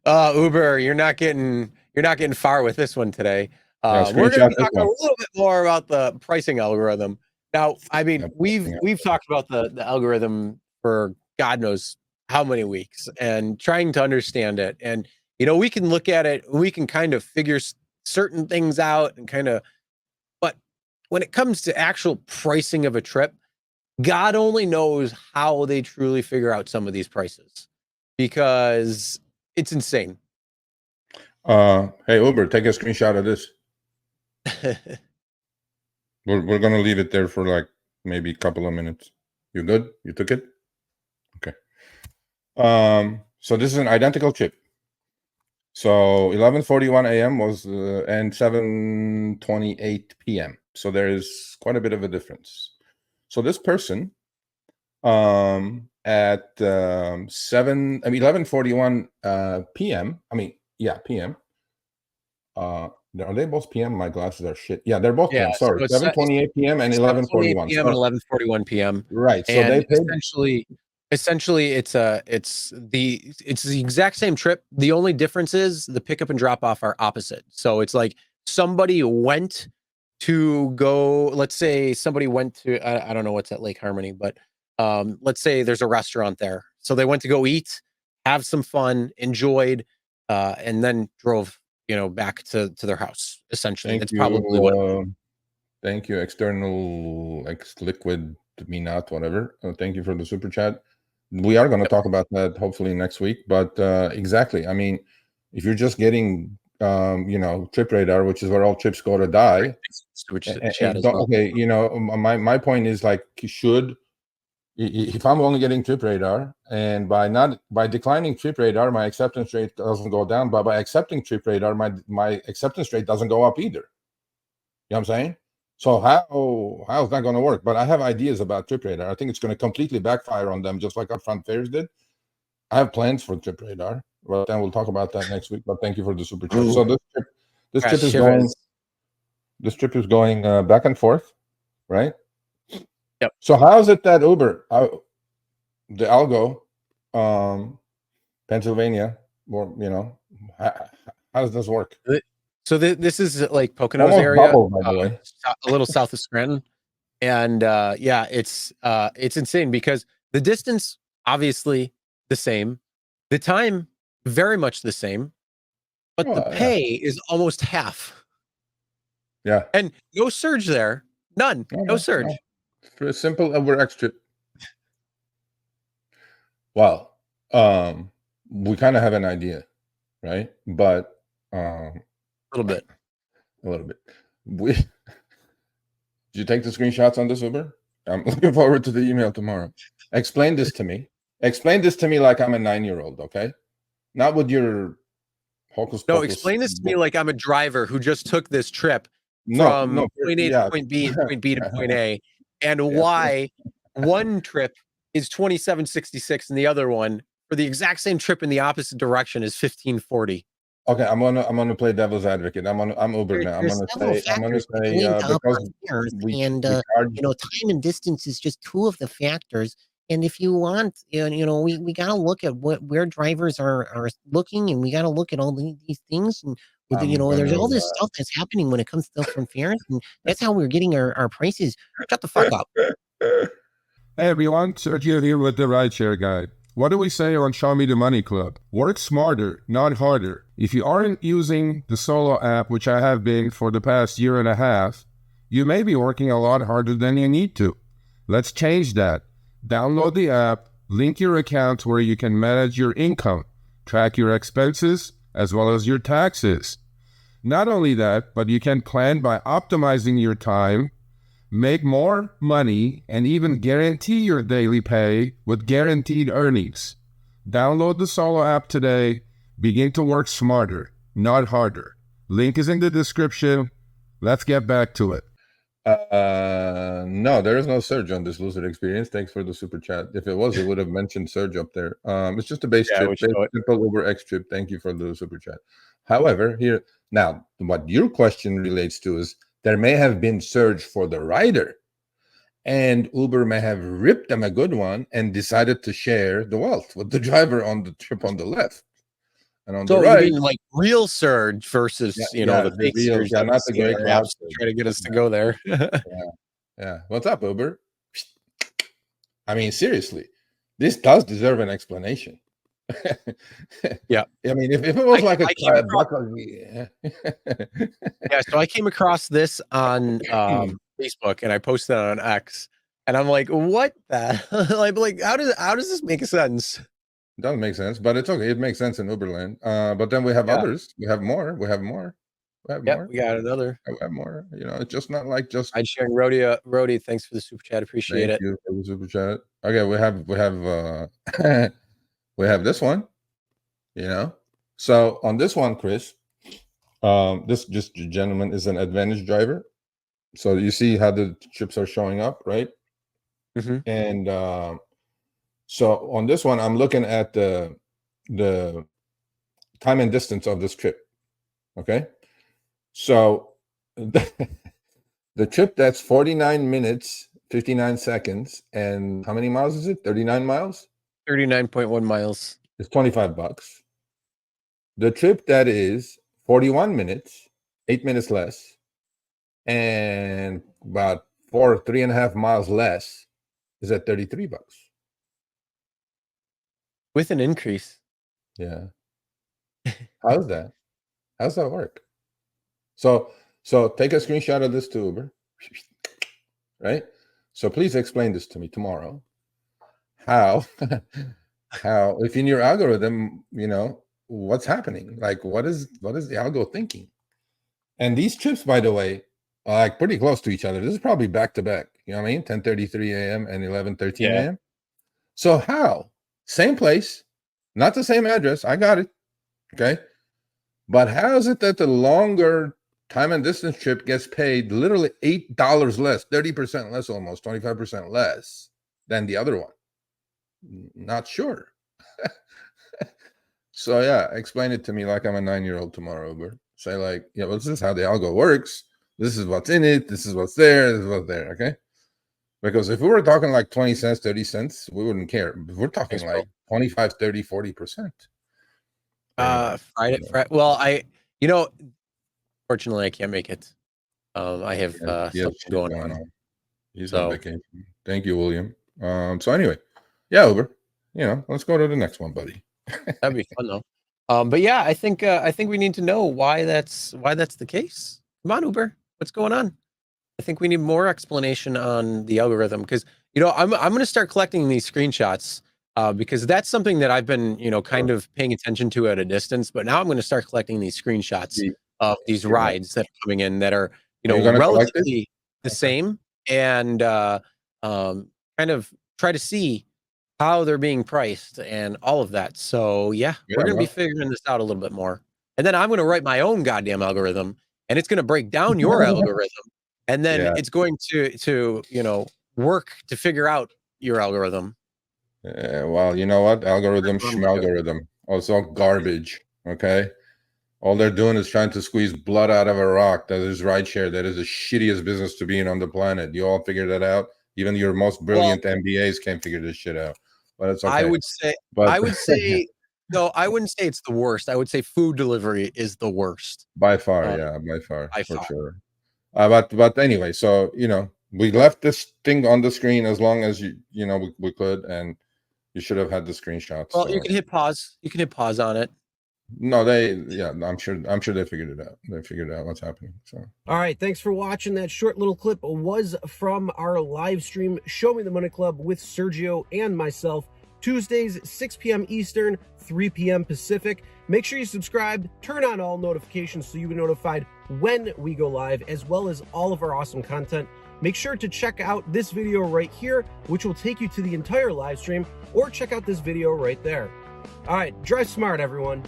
Uber, you're not getting far with this one today. We're going to be talking a little bit more about the pricing algorithm. Now, I mean, we've talked about the algorithm for God knows how many weeks and trying to understand it. And, we can look at it, we can kind of figure certain things out and but when it comes to actual pricing of a trip, God only knows how they truly figure out some of these prices because it's insane. Hey, Uber, take a screenshot of this. We're going to leave it there for like maybe a couple of minutes. You good? You took it? Okay. So this is an identical chip. So 11:41 a.m. was and 7:28 p.m. So there is quite a bit of a difference. So this person at 11:41 p.m. p.m. Are they both p.m.? My glasses are shit. Yeah, they're both p.m. Sorry, 7:28 p.m. and 11:41 p.m. and 11:41 p.m. Right. So and they paid. Essentially, it's the exact same trip. The only difference is the pickup and drop off are opposite. So it's like somebody went to go. Let's say somebody went to I don't know what's at Lake Harmony, but let's say there's a restaurant there. So they went to go eat, have some fun, enjoyed, and then drove back to their house. Essentially, that's probably what. Thank you, external liquid me not whatever. Thank you for the super chat. We are going to talk about that hopefully next week. But exactly, I mean, if you're just getting trip radar, which is where all trips go to die. Which chat as well. Okay, my point is like, if I'm only getting trip radar and by declining trip radar, my acceptance rate doesn't go down, but by accepting trip radar, my acceptance rate doesn't go up either. You know what I'm saying? So how's that going to work? But I have ideas about trip radar. I think it's going to completely backfire on them, just like upfront fares did. I have plans for trip radar, but then we'll talk about that next week. But thank you for the super chat. So this trip is going back and forth, right? Yep. So how is it that Uber, the algo, Pennsylvania, or how does this work? So this is like Poconos area, Bubble, by the way. A little south of Scranton, and it's insane because the distance obviously the same, the time very much the same, but the pay is almost half. Yeah, and no surge there, none, no surge. For a simple Uber X trip. Well, we kind of have an idea, right? But a little bit. Did you take the screenshots on this Uber? I'm looking forward to the email tomorrow. Explain this to me. Explain this to me like I'm a 9-year-old, okay? Not with your hocus pocus. No, explain this to me like I'm a driver who just took this trip from point A to point B, point B to point A, and why one trip is $27.66 and the other one for the exact same trip in the opposite direction is $15.40. Okay, I'm gonna play devil's advocate. I'm Uber now. I'm gonna say because time and distance is just two of the factors. And if you want, we got to look at where drivers are looking, and we got to look at all these things. And there's all this stuff that's happening when it comes to from fares, and that's how we're getting our prices. Shut the fuck up. Hey everyone, Sergio here with the Rideshare Guy. What do we say on Show Me the Money Club? Work smarter, not harder. If you aren't using the Solo app, which I have been for the past year and a half, you may be working a lot harder than you need to. Let's change that. Download the app, link your account where you can manage your income, track your expenses, as well as your taxes. Not only that, but you can plan by optimizing your time, make more money, and even guarantee your daily pay with guaranteed earnings. Download the Solo app today. Begin to work smarter, not harder. Link is in the description. Let's get back to it. No, there is no surge on this Lucid experience. Thanks for the super chat. If it was, it would have mentioned surge up there. It's just a base trip, simple Uber X trip. Thank you for the super chat. However, here now, what your question relates to is there may have been surge for the rider, and Uber may have ripped them a good one and decided to share the wealth with the driver on the trip on the left. And on so the right, you mean like real surge versus the fake real, surge, not the great apps to try to get us to go there. Yeah. What's up, Uber? I mean, seriously, this does deserve an explanation. Yeah. I mean, if it was like a buckle, yeah. So I came across this on Facebook and I posted it on X, and I'm like, what the like how does this make sense? It doesn't make sense, but it's okay. It makes sense in Uberland. But then we have others. We have more. We have more. We have more. We got another. We have more. It's just not like just. Rideshare Rody, thanks for the super chat. Appreciate it. Thank you for the super chat. Okay, we have we have this one. So on this one, Chris, this just gentleman is an Advantage driver. So you see how the trips are showing up, right? Mm-hmm. And so on this one, I'm looking at the time and distance of this trip. Okay, so the trip that's 49 minutes 59 seconds, and how many miles is it? 39 miles. 39.1 miles. It's $25. The trip that is 41 minutes, 8 minutes less, and about 3.5 miles less is at $33. With an increase. Yeah. How's that? How's that work? So take a screenshot of this to Uber, right? So please explain this to me tomorrow. How if in your algorithm, what's happening? Like, what is the algo thinking? And these trips, by the way, are like pretty close to each other. This is probably back to back. You know what I mean? 10:33 a.m. and 11:13 a.m. So how? Same place, not the same address. I got it. Okay. But how is it that the longer time and distance trip gets paid literally $8 less, 30% less, almost 25% less than the other one? Not sure. So yeah, explain it to me like I'm a 9-year-old tomorrow, Uber. Say like, well, this is how the algo works. This is what's in it. This is what's there. This is what's there. Okay. Because if we were talking like 20 cents, 30 cents, we wouldn't care. If we're talking like 25, 30, 40%. Friday. Well, fortunately I can't make it. I have something going on. He's on vacation. Thank you, William. So anyway, yeah, Uber, let's go to the next one, buddy. That'd be fun though. But yeah, I think we need to know why that's the case. Come on, Uber, what's going on? I think we need more explanation on the algorithm, because I'm going to start collecting these screenshots because that's something that I've been kind of paying attention to at a distance. But now I'm going to start collecting these screenshots of these rides that are coming in that are relatively the same, and kind of try to see how they're being priced and all of that. So yeah, we're going to be figuring this out a little bit more, and then I'm going to write my own goddamn algorithm, and it's going to break down your algorithm. And then it's going to work to figure out your algorithm. Well, you know what? Algorithm, schmalgorithm. Also garbage. Okay. All they're doing is trying to squeeze blood out of a rock. That is rideshare. That is the shittiest business to be in on the planet. You all figured that out. Even your most brilliant MBAs can't figure this shit out. But it's okay. I would say no, I wouldn't say it's the worst. I would say food delivery is the worst. By far, by far, for sure. But anyway, so we left this thing on the screen as long as we could, and you should have had the screenshots. Well, you can hit pause. You can hit pause on it. No, I'm sure they figured it out. They figured out what's happening. So all right, thanks for watching. That short little clip was from our live stream, Show Me the Money Club with Sergio and myself, Tuesdays, 6 p.m. Eastern, 3 p.m. Pacific. Make sure you subscribe, turn on all notifications so you'll be notified when we go live, as well as all of our awesome content. Make sure to check out this video right here, which will take you to the entire live stream, or check out this video right there. All right, drive smart, everyone.